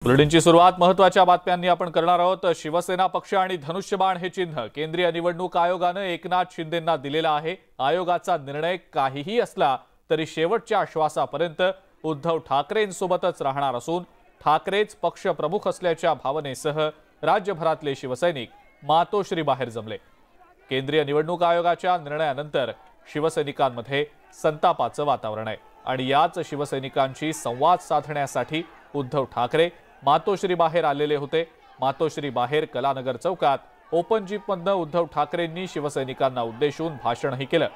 बुलेटिनची सुरुवात महत्त्वाच्या बातम्यांनी आपण करणार आहोत। शिवसेना पक्ष आणि धनुष्यबाण हे चिन्ह केंद्रीय निवडणूक आयोगाने एकनाथ शिंदेंना दिलेला आहे। आयोगाचा निर्णय काहीही असला तरी शेवटच्या श्वासापर्यंत उद्धव ठाकरेंसोबतच राहणार असून ठाकरेच पक्ष प्रमुख असल्याच्या भावनेसह राज्यभरातले शिवसैनिक मातोश्री बाहेर जमले। केंद्रीय निवडणूक आयोगाच्या निर्णयानंतर शिवसैनिकांमध्ये संतापाचं वातावरण आहे आणि याच शिवसैनिकांशी संवाद साधण्यासाठी उद्धव ठाकरे मातोश्री बाहेर आलेले होते। मातोश्री बाहेर कलानगर चौकात ओपन जीपमधून उद्धव ठाकरेंनी शिवसैनिकांना उद्देशून भाषणही केलं।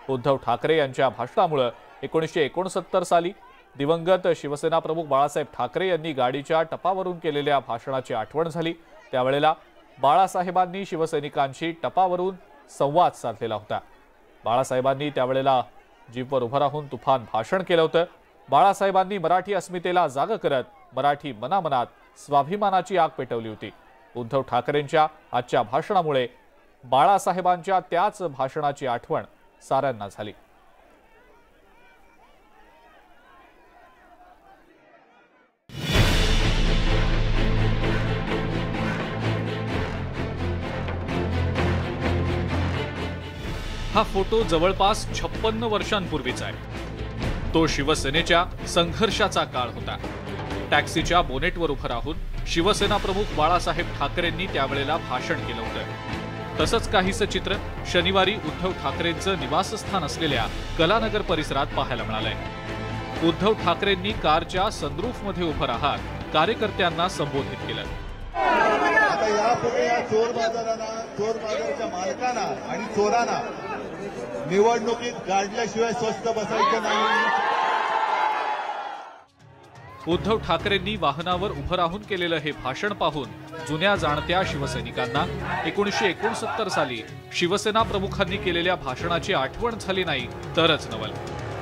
उद्धव ठाकरे यांच्या भाषणामुळे 1969 साली दिवंगत शिवसेना प्रमुख बाळासाहेब ठाकरे यांनी गाडीच्या टपावरून केलेल्या भाषणाची आठवण झाली। त्यावेळेला बाळासाहेबांनी शिवसैनिकांशी टपावरून संवाद साधलेला होता। बाळासाहेबांनी त्यावेळेला जीपवर उभं राहून तुफान भाषण केलं होतं। बाळासाहेबांनी मराठी अस्मितेला जाग करत मराठी मनामनात स्वाभिमानाची आग पेटवली होती। उद्धव ठाकरेंच्या आजच्या भाषणामुळे बाळासाहेबांच्या त्याच भाषणाची आठवण साऱ्यांना झाली। हा फोटो जवळपास 56 वर्षांपूर्वीचा आहे। तो शिवसेनेच्या संघर्षाचा काळ होता। टॅक्सीच्या बोनेटवर उभं राहून शिवसेना प्रमुख बाळासाहेब ठाकरेंनी त्यावेळेला भाषण केलं होतं। तसंच काहीसं चित्र शनिवारी उद्धव ठाकरेंचं निवासस्थान असलेल्या कलानगर परिसरात पाहायला मिळालंय। उद्धव ठाकरेंनी कारच्या सनरूफमध्ये उभं राहत कार्यकर्त्यांना संबोधित केलं। आता यापुढे या चोर बाजाराच्या मालकांना आणि चोरांना निवडणुकीत गाडल्याशिवाय स्वस्त बसायचं नाही। उद्धव ठाकरेंनी वाहनावर उभं राहून केलेलं हे भाषण पाहून जुन्या जाणत्या शिवसैनिकांना 1969 साली शिवसेना प्रमुखांनी केलेल्या भाषणाची आठवण झाली नाही तरच नवल।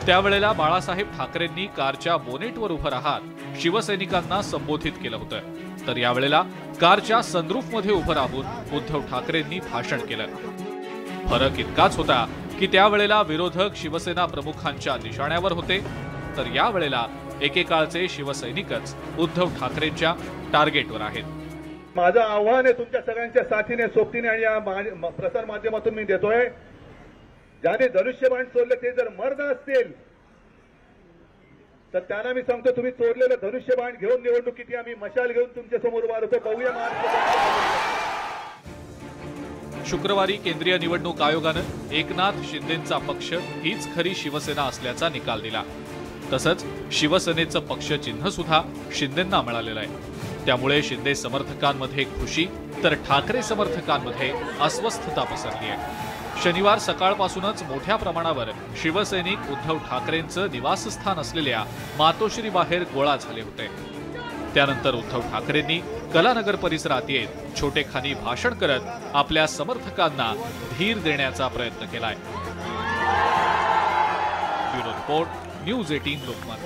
त्यावेळेला बाळासाहेब ठाकरेंनी कारच्या बोनेटवर उभं राहत शिवसैनिकांना संबोधित केलं होतं, तर यावेळेला कारच्या सनरूफमध्ये उभं राहून उद्धव ठाकरेंनी भाषण केलं। फरक इतकाच होता की त्यावेळेला विरोधक शिवसेना प्रमुखांच्या निशाण्यावर होते, तर यावेळेला एकेकाळचे शिवसैनिकच उद्धव ठाकरेंच्या टार्गेटवर आहेत। माझं आव्हान आहे तुमच्या सगळ्यांच्या साथीने सोबतीने आणि या प्रसार माध्यमातून मी देतोय, ज्याने धनुष्यबाण चोरले ते जर मर्द असतील तर त्यांना मी सांगतो तुम्ही चोरलेलं धनुष्यबाण घेऊन निवडणुकीत आम्ही मशाल घेऊन तुमच्या समोर उभा राहतो। बघूया महाराष्ट्र। शुक्रवारी केंद्रीय निवडणूक आयोगानं एकनाथ शिंदेंचा पक्ष हीच खरी शिवसेना असल्याचा निकाल दिला। तसंच शिवसेनेचं पक्ष चिन्ह सुद्धा शिंदेंना मिळालेलं आहे। त्यामुळे शिंदे समर्थकांमध्ये खुशी तर ठाकरे समर्थकांमध्ये अस्वस्थता पसरली आहे। शनिवार सकाळपासूनच मोठ्या प्रमाणावर शिवसैनिक उद्धव ठाकरेंचं निवासस्थान असलेल्या मातोश्री बाहेर गोळा झाले होते। त्यानंतर उद्धव ठाकरेंनी कलानगर परिसरात येत छोटेखानी भाषण करत आपल्या समर्थकांना धीर देण्याचा प्रयत्न केलाय। Bureau report, news 18 Lokmat.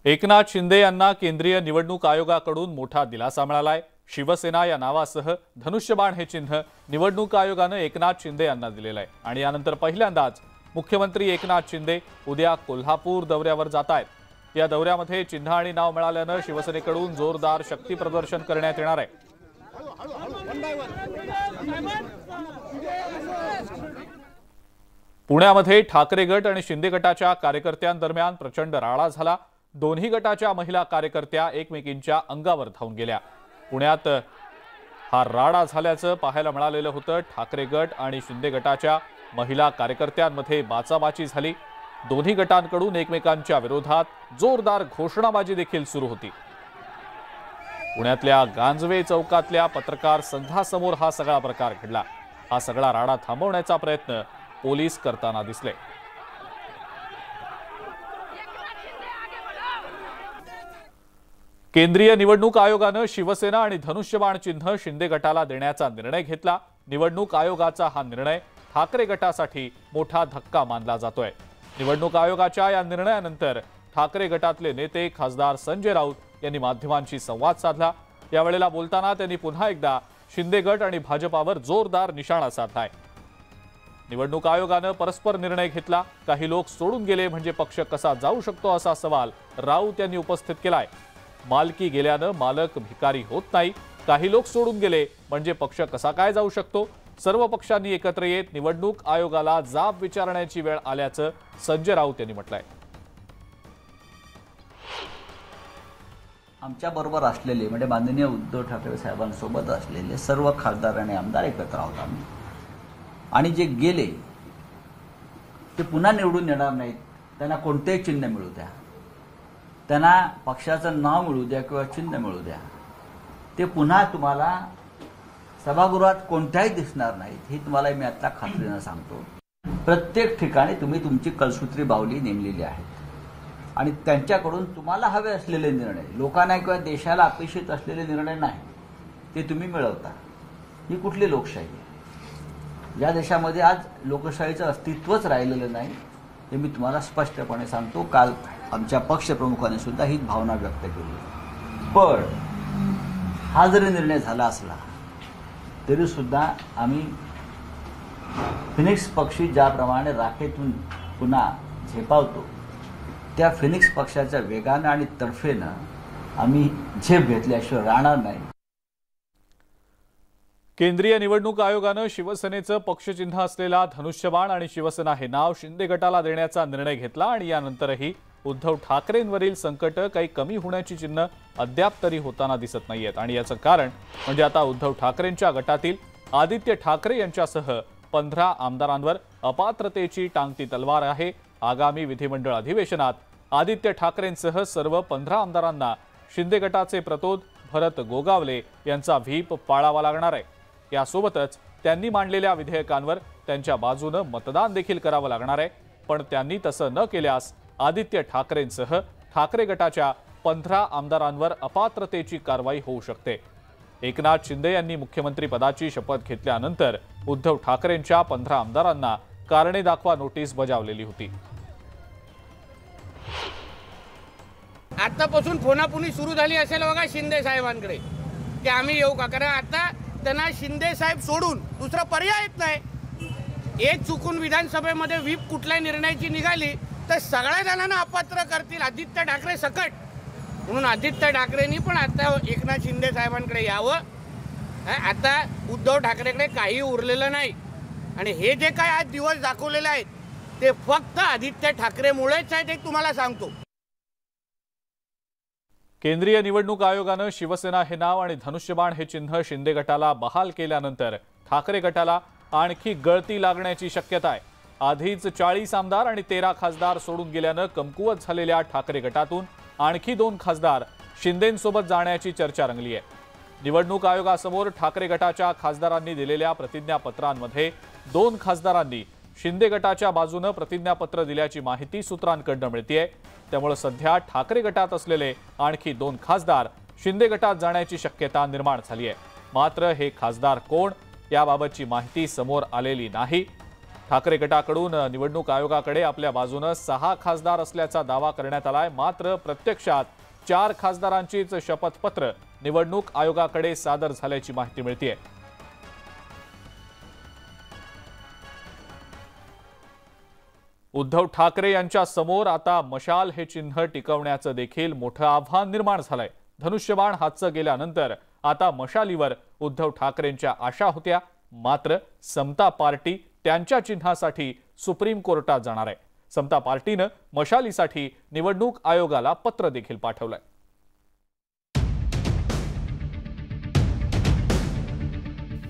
Eknath Shinde यांना केंद्रीय निवडणूक आयोगाकडून मोठा दिलासा मिळालाय। शिवसेना या नावासह धनुष्यबाण हे चिन्ह निवडणूक आयोगानं एकनाथ शिंदे यांना दिलेलं आहे आणि यानंतर पहिल्यांदाच मुख्यमंत्री एकनाथ शिंदे उद्या कोल्हापूर दौऱ्यावर जात आहेत। या दौऱ्यामध्ये चिन्ह आणि नाव मिळाल्यानं शिवसेनेकडून जोरदार शक्ती प्रदर्शन करण्यात येणार आहे। पुण्यामध्ये ठाकरे गट आणि शिंदे गटाच्या कार्यकर्त्यांदरम्यान प्रचंड राडा झाला। दोन्ही गटाच्या महिला कार्यकर्त्या एकमेकींच्या अंगावर धावून गेल्या। पुण्यात हा राडा झाल्याचं पाहायला मिळालेलं होतं। ठाकरे गट आणि शिंदे गटाच्या महिला कार्यकर्त्यांमध्ये बाचाबाची झाली। दोन्ही गटांकडून एकमेकांच्या विरोधात जोरदार घोषणाबाजी देखील सुरू होती। पुण्यातल्या गांजवे चौकातल्या पत्रकार संघासमोर हा सगळा प्रकार घडला। हा सगळा राडा थांबवण्याचा प्रयत्न पोलीस करताना दिसले। केंद्रीय निवडणूक आयोगानं शिवसेना आणि धनुष्यबाण चिन्ह शिंदे गटाला देण्याचा निर्णय घेतला। निवडणूक आयोगाचा हा निर्णय ठाकरे गटासाठी मोठा धक्का मानला जातोय। निवडणूक आयोगाच्या या निर्णयानंतर ठाकरे गटातले नेते खासदार संजय राऊत यांनी माध्यमांशी संवाद साधला। यावेळेला बोलताना त्यांनी पुन्हा एकदा शिंदे गट आणि भाजपावर जोरदार निशाणा साधलाय। निवडणूक आयोगानं परस्पर निर्णय घेतला, काही लोक सोडून गेले म्हणजे पक्ष कसा जाऊ शकतो असा सवाल राऊत यांनी उपस्थित केलाय। मालकी गेल्यानं मालक भिकारी होत नाही, काही लोक सोडून गेले म्हणजे पक्ष कसा काय जाऊ शकतो। सर्व पक्षांनी एकत्र येत निवडणूक आयोगाला जाब विचारण्याची वेळ आल्याचं संजय राऊत यांनी म्हटलंय। आमच्या बरोबर असलेले म्हणजे माननीय उद्धव ठाकरे साहेबांसोबत असलेले सर्व खासदार आणि आमदार एकत्र आहोत आम्ही, आणि जे गेले ते पुन्हा निवडून येणार नाहीत। त्यांना कोणतेही चिन्ह मिळू द्या, त्यांना पक्षाचं नाव मिळू द्या किंवा चिन्ह मिळू द्या, ते पुन्हा तुम्हाला सभागृहात कोणत्याही दिसणार नाहीत, हे तुम्हाला मी आता खात्रीनं सांगतो। प्रत्येक ठिकाणी तुम्ही तुमची कलसूत्री बाहुली नेमलेली आहेत आणि त्यांच्याकडून तुम्हाला हवे असलेले निर्णय, लोकांना किंवा देशाला अपेक्षित असलेले निर्णय नाही ते तुम्ही मिळवता। ही कुठली लोकशाही आहे? या देशामध्ये आज लोकशाहीचं अस्तित्वच राहिलेलं नाही, हे मी तुम्हाला स्पष्टपणे सांगतो। काल आमच्या पक्षप्रमुखांनी सुद्धा ही भावना व्यक्त केली। पण हा जरी निर्णय झाला असला तरी सुद्धा आम्ही फिनिक्स पक्षी ज्याप्रमाणे राखेतून पुन्हा झेपावतो, त्या फिनिक्स पक्षाच्या वेगानं आणि तर्फेनं आम्ही झेप घेतल्याशिवाय राहणार नाही। केंद्रीय निवडणूक आयोगानं शिवसेनेचं पक्षचिन्ह असलेला धनुष्यबाण आणि शिवसेना हे नाव शिंदे गटाला देण्याचा निर्णय घेतला आणि यानंतरही उद्धव ठाकरेंवरील संकट काही कमी होण्याची चिन्ह अद्याप तरी होताना दिसत नाहीयेत। आणि याचं कारण म्हणजे आता उद्धव ठाकरेंच्या गटातील आदित्य ठाकरे यांच्यासह 15 आमदारांवर अपात्रतेची टांगती तलवार आहे। आगामी विधिमंडळ अधिवेशनात आदित्य ठाकरेंसह सर्व 15 आमदारांना शिंदे गटाचे प्रतोद भरत गोगावले यांचा व्हीप पाळावा लागणार आहे। यासोबतच त्यांनी मांडलेल्या विधेयकांवर त्यांच्या बाजूने मतदान देखील करावं लागणार आहे। पण त्यांनी तसं न केल्यास आदित्य ठाकरेंसह ठाकरे गटाच्या 15 आमदारांवर अपात्रतेची कारवाई होऊ शकते। एकनाथ शिंदे यांनी मुख्यमंत्री पदाची शपथ घेतल्यानंतर उद्धव ठाकरेंच्या 15 आमदारांना कारणे दाखवा नोटीस बजावलेली होती। आतापासून फोनाफोनी सुरू झाली असेल बघा शिंदे साहेबांकडे की आम्ही येऊ का, कारण आता त्यांना शिंदे साहेब सोडून दुसरा पर्याय येत नाही। एक चुकून विधानसभेमध्ये व्हीप कुठल्या निर्णयाची निघाली तर सगळ्या जणांना अपात्र करतील, आदित्य ठाकरे सकट। म्हणून आदित्य ठाकरेंनी पण आता एकनाथ शिंदे साहेबांकडे यावं। आता उद्धव ठाकरेकडे काही उरलेलं नाही आणि हे जे काय आज दिवस दाखवलेले आहेत ते फक्त आदित्य ठाकरेमुळेच आहेत, एक तुम्हाला सांगतो। केंद्रीय निवडणूक आयोगानं शिवसेना हे नाव आणि धनुष्यबाण हे चिन्ह शिंदे गटाला बहाल केल्यानंतर ठाकरे गटाला आणखी गळती लागण्याची शक्यता आहे। आधीच 40 आमदार आणि 13 खासदार सोडून गेल्यानं कमकुवत झालेल्या ठाकरे गटातून आणखी 2 खासदार शिंदेंसोबत जाण्याची चर्चा रंगली आहे। निवडणूक आयोगासमोर ठाकरे गटाच्या खासदारांनी दिलेल्या प्रतिज्ञापत्रांमध्ये 2 खासदारांनी शिंदे गटाच्या बाजूने प्रतिज्ञापत्र दिल्याची माहिती सूत्रांकडून मिळतेय। त्यामुळे सध्या ठाकरे गटात असलेले आणखी 2 खासदार शिंदे गटात जाण्याची शक्यता निर्माण झाली आहे। मात्र हे खासदार कोण याबाबतची माहिती समोर आलेली नाही। ठाकरे गटाकडून निवडणूक आयोगाकडे आपल्या बाजूने 6 खासदार असल्याचा दावा करण्यात आलाय, मात्र प्रत्यक्षात 4 खासदारांचीच शपथपत्र निवडणूक आयोगाकडे सादर झाल्याची माहिती मिळतेय। उद्धव ठाकरे यांच्या समोर आता मशाल हे चिन्ह टिकवण्याचं देखील मोठं आव्हान निर्माण झालंय। धनुष्यबाण हातचं गेल्यानंतर आता मशालीवर उद्धव ठाकरेंच्या आशा होत्या, मात्र समता पार्टी त्यांच्या चिन्हासाठी सुप्रीम कोर्टात जाणार आहे। समता पार्टीनं मशालीसाठी निवडणूक आयोगाला पत्र देखील पाठवलंय।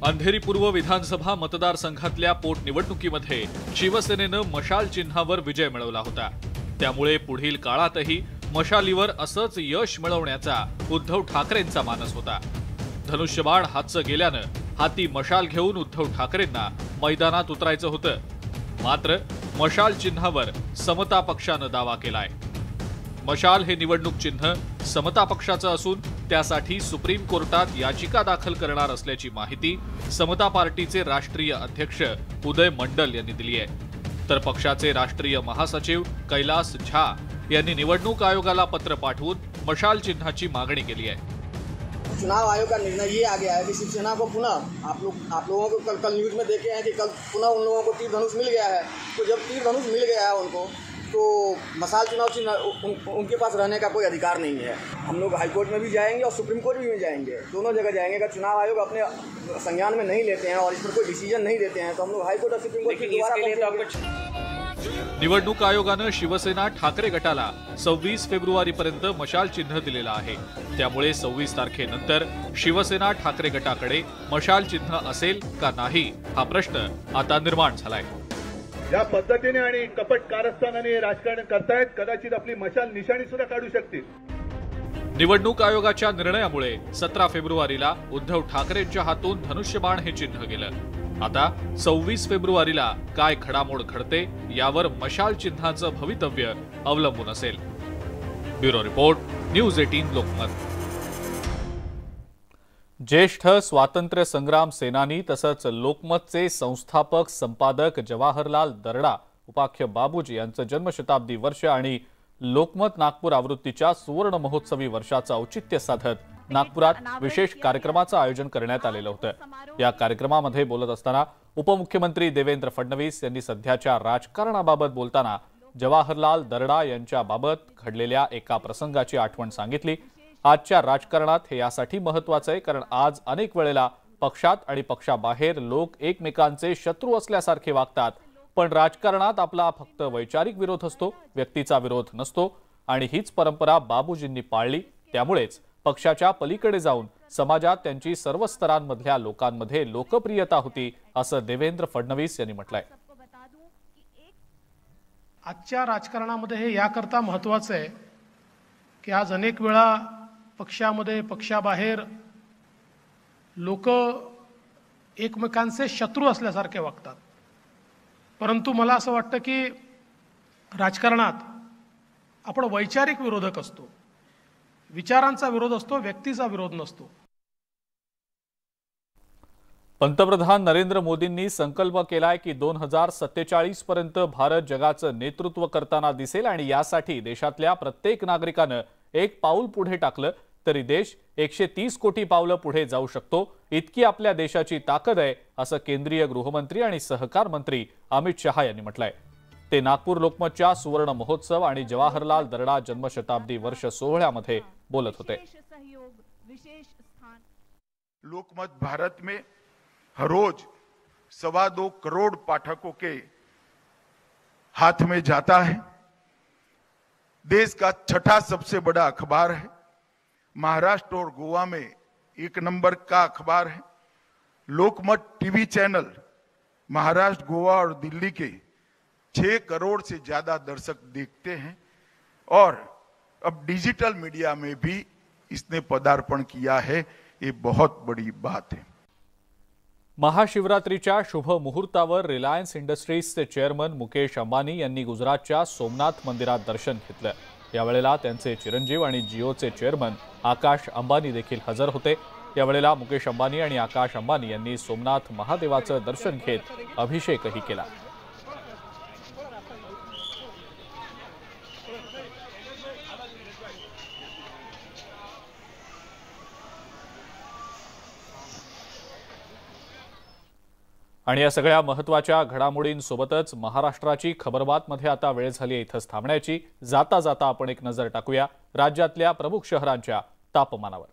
अंधेरी पूर्व विधानसभा मतदारसंघातल्या पोटनिवडणुकीमध्ये शिवसेनेनं मशाल चिन्हावर विजय मिळवला होता। त्यामुळे पुढील काळातही मशालीवर असंच यश मिळवण्याचा उद्धव ठाकरेंचा मानस होता। धनुष्यबाण हातचं गेल्यानं हाती मशाल घेऊन उद्धव ठाकरेंना मैदानात उतरायचं होतं, मात्र मशाल चिन्हावर समता पक्षानं दावा केलाय। मशाल हे निवडणूक चिन्ह समता पक्षाचं असून त्यासाठी सुप्रीम कोर्टात याचिका दाखल करणार असल्याची माहिती समता पार्टीचे राष्ट्रीय अध्यक्ष उदय मंडल यांनी दिली आहे। तर पक्षाचे राष्ट्रीय महासचिव कैलास झा यांनी निवडणूक आयोगाला पत्र पाठवून मशाल चिन्हाची मागणी केली आहे। चुनाव आयोग का निर्णय ये आ गया है कि शिवसेना को पुनः आप लोगों को कल न्यूज़ में देखे हैं कि कल पुनः उन लोगों को तीर धनुष मिल गया है। तो जब तीर धनुष मिल गया है उनको, तो मसाल चुनाव चिन्ह उनके पास रहने का कोई अधिकार नहीं है। हम लोग हाईकोर्ट में भी जाएंगे और सुप्रीम कोर्ट में जाएंगे, दोनों जगह जाएंगे। अगर चुनाव आयोग अपने संज्ञान में नहीं लेते हैं और इस पर कोई डिसीजन नहीं देते हैं तो हम लोग हाईकोर्ट और सुप्रीम कोर्ट के निवडणूक आयोगानं शिवसेना ठाकरे गटाला 26 फेब्रुवारीपर्यंत मशाल चिन्ह दिलेलं आहे। त्यामुळे 26 तारखेनंतर शिवसेना ठाकरे गटाकडे मशाल चिन्ह असेल का नाही हा प्रश्न आता निर्माण झालाय। या पद्धतीने आणि कपट कारस्थानाने राजकारण करतायत, कदाचित आपली मशाल निशाणी सुद्धा काढू शकतील। निवडणूक आयोगाच्या निर्णयामुळे 17 फेब्रुवारीला उद्धव ठाकरेंच्या हातून धनुष्यबाण हे चिन्ह गेलं। आता 26 फेब्रुवारीला काय घडामोड घडते यावर मशाल चिन्हाचं भवितव्य अवलंबून असेल। Bureau report, news 18 Lokmat. ज्येष्ठ स्वातंत्र्य संग्राम सेनानी तसंच लोकमतचे संस्थापक संपादक जवाहरलाल दर्डा उपाख्य बाबूजी यांचं जन्मशताब्दी वर्ष आणि लोकमत नागपूर आवृत्तीच्या सुवर्ण महोत्सवी वर्षाचं औचित्य साधत नागपुरात विशेष कार्यक्रमाचं आयोजन करण्यात आलेलं होतं। या कार्यक्रमामध्ये बोलत असताना उपमुख्यमंत्री देवेंद्र फडणवीस यांनी सध्याच्या राजकारणाबाबत बोलताना जवाहरलाल दर्डा यांच्याबाबत घडलेल्या एका प्रसंगाची आठवण सांगितली। आजच्या राजकारणात हे यासाठी महत्त्वाचं आहे कारण आज अनेक वेळेला पक्षात आणि पक्षाबाहेर लोक एकमेकांचे शत्रू असल्यासारखे वागतात, पण राजकारणात आपला फक्त वैचारिक विरोध असतो, व्यक्तीचा विरोध नसतो आणि हीच परंपरा बाबूजींनी पाळली। त्यामुळेच पक्षाच्या पलीकडे जाऊन समाजात त्यांची सर्व स्तरांमधल्या लोकांमध्ये लोकप्रियता होती, असं देवेंद्र फडणवीस यांनी म्हटलंय। आजच्या राजकारणामध्ये हे याकरता महत्त्वाचं आहे की आज अनेक वेळा पक्षामध्ये पक्षाबाहेर लोक एकमेकांचे शत्रू असल्यासारखे वागतात, परंतु मला असं वाटतं की राजकारणात आपण वैचारिक विरोधक असतो, विचारांचा विरोध असतो, व्यक्तीचा विरोध नसतो। पंतप्रधान नरेंद्र मोदींनी संकल्प केलाय की 2047 पर्यंत भारत जगाचं नेतृत्व करताना दिसेल आणि यासाठी देशातल्या प्रत्येक नागरिकानं एक पाऊल पुढे टाकलं तरी देश 130 कोटी पावलं पुढे जाऊ शकतो, इतकी आपल्या देशाची ताकद आहे, असं केंद्रीय गृहमंत्री आणि सहकार मंत्री अमित शहा यांनी म्हटलंय। ते नागपूर लोकमतच्या सुवर्ण महोत्सव आणि जवाहरलाल दर्डा जन्मशताब्दी वर्ष सोहळ्यामध्ये बोलत होते। लोकमत भारत में हर रोज 2.25 करोड़ पाठकों के हाथ में जाता है। देश का छठा सबसे बड़ा अखबार है। महाराष्ट्र और गोवा में 1 नंबर का अखबार है। लोकमत टीवी चैनल महाराष्ट्र, गोवा और दिल्ली के 6 करोड़ से ज्यादा दर्शक देखते हैं और अब डिजिटल मीडिया में भी इसने पदार्पण किया है। ये बहुत बड़ी बात है। महाशिवरात्रीच्या शुभ मुहूर्तावर रिलायन्स इंडस्ट्रीजचे चेअरमन मुकेश अंबानी यांनी गुजरातच्या सोमनाथ मंदिरात दर्शन घेतलं। यावेळेला त्यांचे चिरंजीव आणि जिओचे चेअरमन आकाश अंबानी देखील हजर होते। यावेळेला मुकेश अंबानी आणि आकाश अंबानी यांनी सोमनाथ महादेवाचं दर्शन घेत अभिषेकही केला। आणि या सगळ्या महत्त्वाच्या घडामोडींसोबतच महाराष्ट्राची खबरबातमध्ये आता वेळ झाली आहे इथंच थांबण्याची। जाता जाता आपण एक नजर टाकूया राज्यातल्या प्रमुख शहरांच्या तापमानावर।